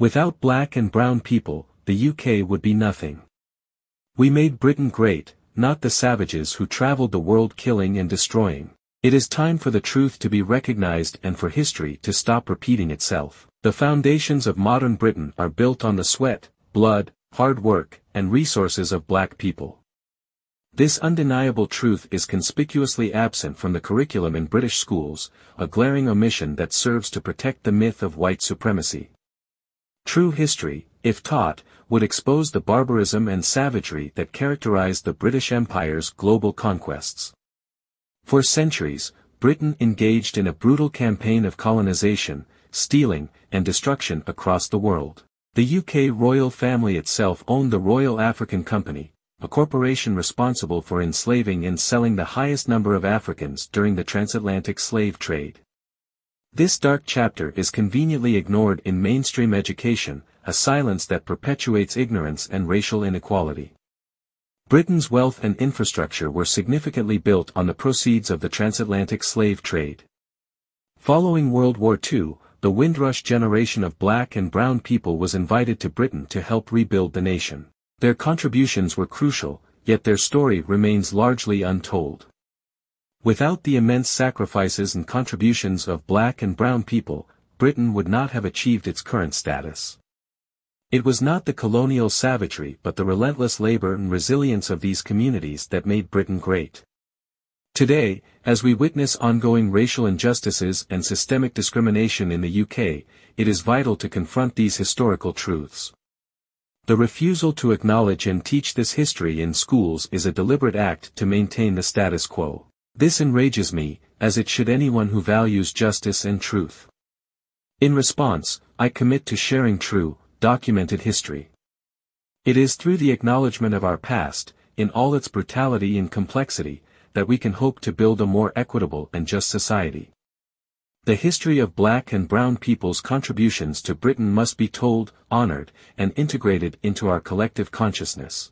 Without black and brown people, the UK would be nothing. We made Britain great, not the savages who traveled the world killing and destroying. It is time for the truth to be recognized and for history to stop repeating itself. The foundations of modern Britain are built on the sweat, blood, hard work, and resources of black people. This undeniable truth is conspicuously absent from the curriculum in British schools, a glaring omission that serves to protect the myth of white supremacy. True history, if taught, would expose the barbarism and savagery that characterized the British Empire's global conquests. For centuries, Britain engaged in a brutal campaign of colonization, stealing, and destruction across the world. The UK royal family itself owned the Royal African Company, a corporation responsible for enslaving and selling the highest number of Africans during the transatlantic slave trade. This dark chapter is conveniently ignored in mainstream education, a silence that perpetuates ignorance and racial inequality. Britain's wealth and infrastructure were significantly built on the proceeds of the transatlantic slave trade. Following World War II, the Windrush generation of black and brown people was invited to Britain to help rebuild the nation. Their contributions were crucial, yet their story remains largely untold. Without the immense sacrifices and contributions of black and brown people, Britain would not have achieved its current status. It was not the colonial savagery but the relentless labor and resilience of these communities that made Britain great. Today, as we witness ongoing racial injustices and systemic discrimination in the UK, it is vital to confront these historical truths. The refusal to acknowledge and teach this history in schools is a deliberate act to maintain the status quo. This enrages me, as it should anyone who values justice and truth. In response, I commit to sharing true, documented history. It is through the acknowledgement of our past, in all its brutality and complexity, that we can hope to build a more equitable and just society. The history of black and brown people's contributions to Britain must be told, honored, and integrated into our collective consciousness.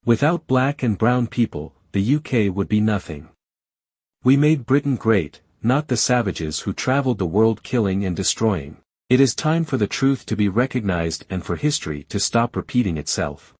Without black and brown people, the UK would be nothing. We made Britain great, not the savages who traveled the world killing and destroying. It is time for the truth to be recognized and for history to stop repeating itself.